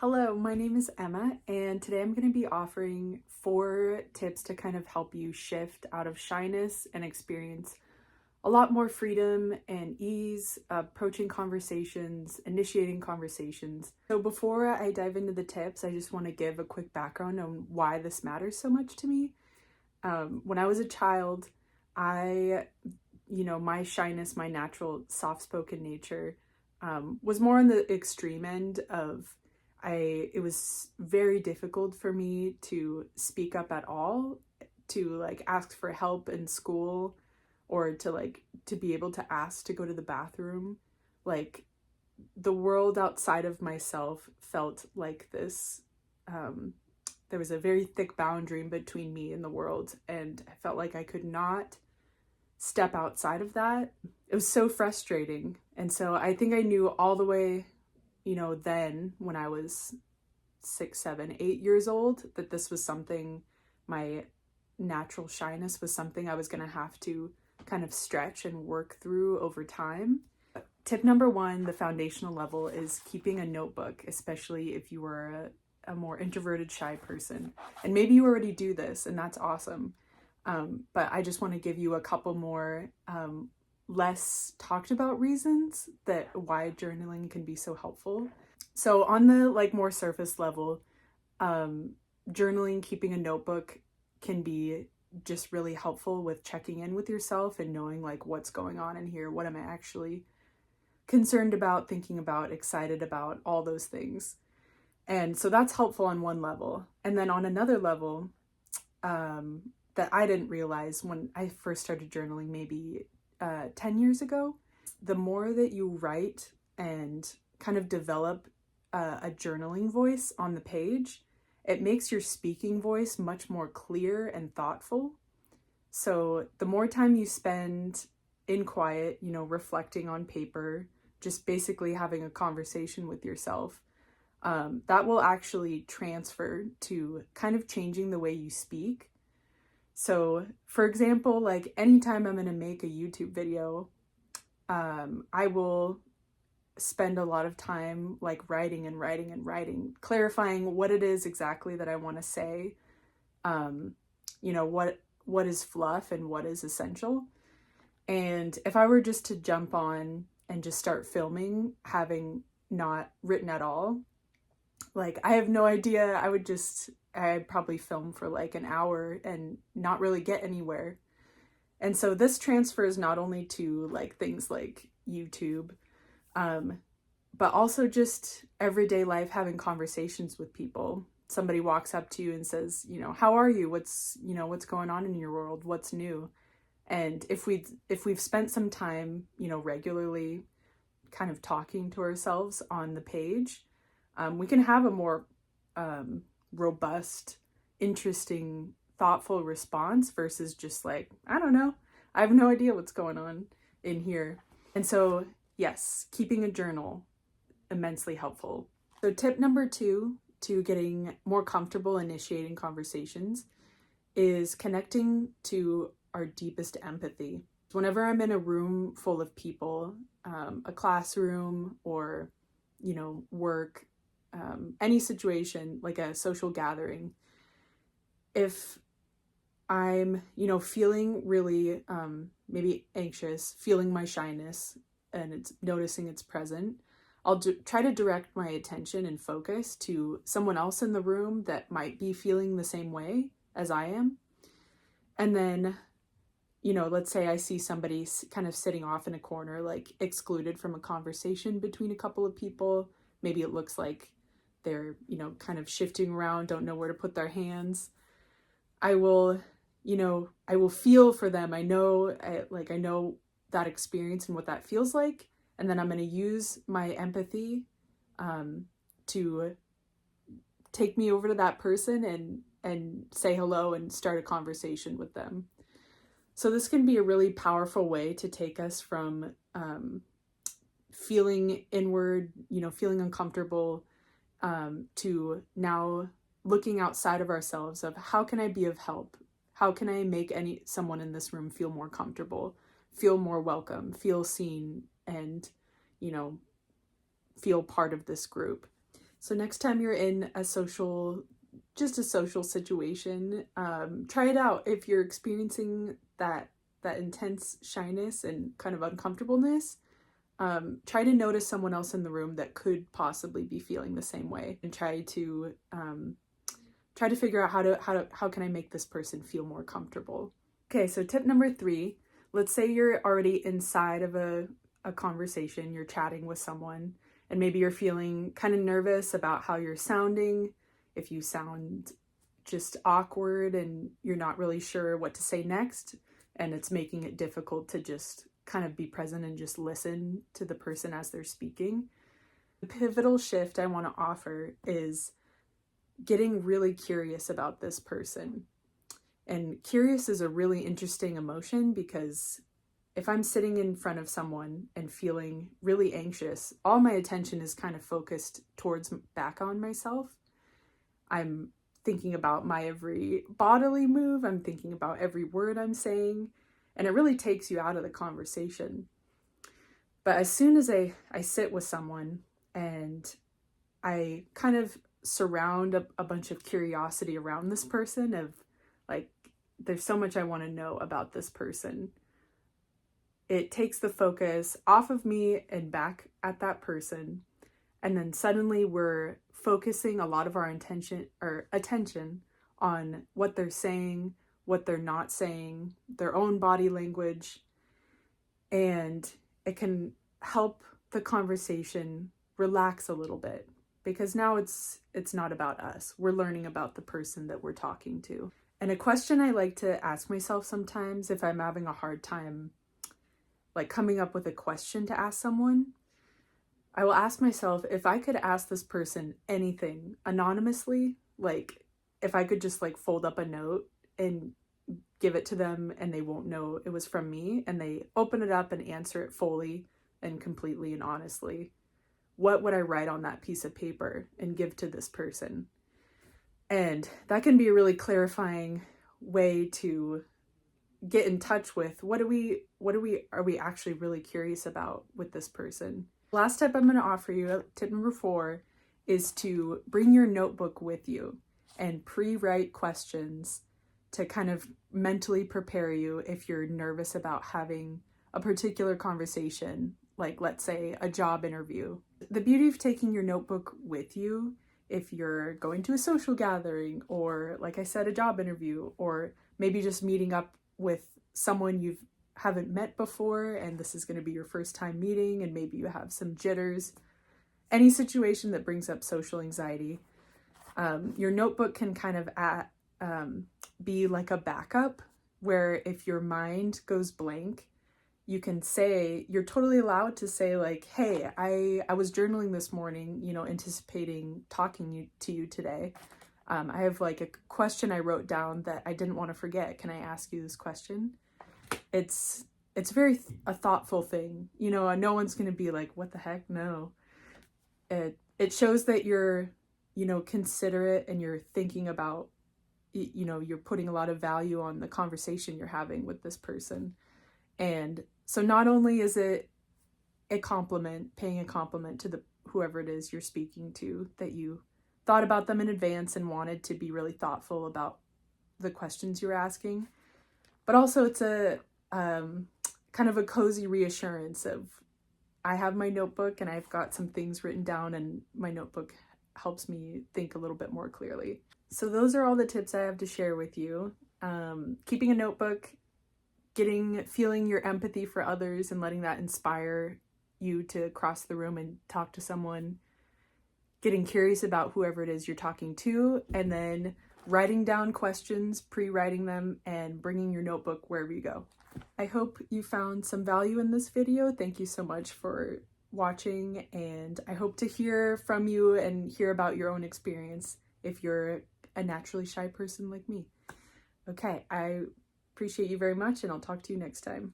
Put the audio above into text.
Hello, my name is Emma, and today I'm going to be offering 4 tips to kind of help you shift out of shyness and experience a lot more freedom and ease approaching conversations, initiating conversations. So before I dive into the tips, I just want to give a quick background on why this matters so much to me. When I was a child, my shyness, my natural soft-spoken nature, was more on the extreme end of it was very difficult for me to speak up at all, to ask for help in school, or to be able to ask to go to the bathroom. Like, the world outside of myself felt like this. There was a very thick boundary between me and the world, and I felt like I could not step outside of that. It was so frustrating. And so I think I knew all the way, then when I was 6, 7, 8 years old, that this was something, my natural shyness was something I was going to have to kind of stretch and work through over time. Tip number 1, the foundational level, is keeping a notebook, especially if you are a more introverted, shy person. And maybe you already do this, and that's awesome. But I just want to give you a couple more less talked about reasons that why journaling can be so helpful. So on the more surface level, journaling, keeping a notebook can be just really helpful with checking in with yourself and knowing what's going on in here. What am I actually concerned about, thinking about, excited about, all those things. And so that's helpful on one level. And then on another level, that I didn't realize when I first started journaling maybe 10 years ago, the more that you write and kind of develop a journaling voice on the page, it makes your speaking voice much more clear and thoughtful. So the more time you spend in quiet, reflecting on paper, just basically having a conversation with yourself, that will actually transfer to kind of changing the way you speak. So, for example, anytime I'm going to make a YouTube video, I will spend a lot of time writing and writing and writing, clarifying what it is exactly that I want to say, what is fluff and what is essential. And if I were just to jump on and just start filming, having not written at all, I have no idea. I'd probably film for an hour and not really get anywhere. And so this transfers not only to things like YouTube, but also just everyday life, having conversations with people. Somebody walks up to you and says, how are you? What's going on in your world? What's new? And if we've spent some time, regularly kind of talking to ourselves on the page, we can have a more robust, interesting, thoughtful response versus just I don't know, I have no idea what's going on in here. And so, yes, keeping a journal, immensely helpful. So tip number 2 to getting more comfortable initiating conversations is connecting to our deepest empathy. Whenever I'm in a room full of people, a classroom or, work, any situation, like a social gathering, if I'm, feeling really maybe anxious, feeling my shyness, and it's noticing it's present, I'll try to direct my attention and focus to someone else in the room that might be feeling the same way as I am. And then, let's say I see somebody kind of sitting off in a corner, excluded from a conversation between a couple of people. Maybe it looks like they're, kind of shifting around, don't know where to put their hands. I will feel for them. I know that experience and what that feels like. And then I'm going to use my empathy to take me over to that person and say hello and start a conversation with them. So this can be a really powerful way to take us from feeling inward, feeling uncomfortable, to now looking outside of ourselves of how can I be of help? How can I make someone in this room feel more comfortable, feel more welcome, feel seen, and, feel part of this group? So next time you're in just a social situation, try it out. If you're experiencing that intense shyness and kind of uncomfortableness, try to notice someone else in the room that could possibly be feeling the same way, and try to figure out how can I make this person feel more comfortable. Okay, so tip number 3, let's say you're already inside of a conversation, you're chatting with someone, and maybe you're feeling kind of nervous about how you're sounding, if you sound just awkward and you're not really sure what to say next, and it's making it difficult to just kind of be present and just listen to the person as they're speaking. The pivotal shift I want to offer is getting really curious about this person. And curious is a really interesting emotion, because if I'm sitting in front of someone and feeling really anxious, all my attention is kind of focused back on myself. I'm thinking about my every bodily move, I'm thinking about every word I'm saying, and it really takes you out of the conversation. But as soon as I sit with someone and I kind of surround a bunch of curiosity around this person, of like, there's so much I want to know about this person, it takes the focus off of me and back at that person. And then suddenly we're focusing a lot of our attention on what they're saying, what they're not saying, their own body language. And it can help the conversation relax a little bit, because now it's not about us. We're learning about the person that we're talking to. And a question I like to ask myself sometimes if I'm having a hard time like coming up with a question to ask someone, I will ask myself, if I could ask this person anything anonymously, like if I could just like fold up a note and give it to them and they won't know it was from me, and they open it up and answer it fully and completely and honestly, what would I write on that piece of paper and give to this person? And that can be a really clarifying way to get in touch with what are we actually really curious about with this person. Last tip I'm going to offer you, tip number 4, is to bring your notebook with you and pre-write questions to kind of mentally prepare you if you're nervous about having a particular conversation, like let's say a job interview. The beauty of taking your notebook with you, if you're going to a social gathering, or like I said, a job interview, or maybe just meeting up with someone you haven't met before and this is going to be your first time meeting and maybe you have some jitters, any situation that brings up social anxiety, your notebook can kind of be like a backup, where if your mind goes blank, you're totally allowed to say like, hey, I was journaling this morning, anticipating talking to you today. I have like a question I wrote down that I didn't want to forget. Can I ask you this question? It's very a thoughtful thing. No one's going to be like, what the heck? No. It shows that you're, considerate, and you're thinking about, you're putting a lot of value on the conversation you're having with this person. And so not only is it paying a compliment to whoever it is you're speaking to, that you thought about them in advance and wanted to be really thoughtful about the questions you're asking, but also it's a kind of a cozy reassurance of, I have my notebook and I've got some things written down, and my notebook helps me think a little bit more clearly. So those are all the tips I have to share with you. Keeping a notebook, feeling your empathy for others and letting that inspire you to cross the room and talk to someone, getting curious about whoever it is you're talking to, and then writing down questions, pre-writing them, and bringing your notebook wherever you go. I hope you found some value in this video. Thank you so much for watching, and I hope to hear from you and hear about your own experience if you're a naturally shy person like me. Okay, I appreciate you very much, and I'll talk to you next time.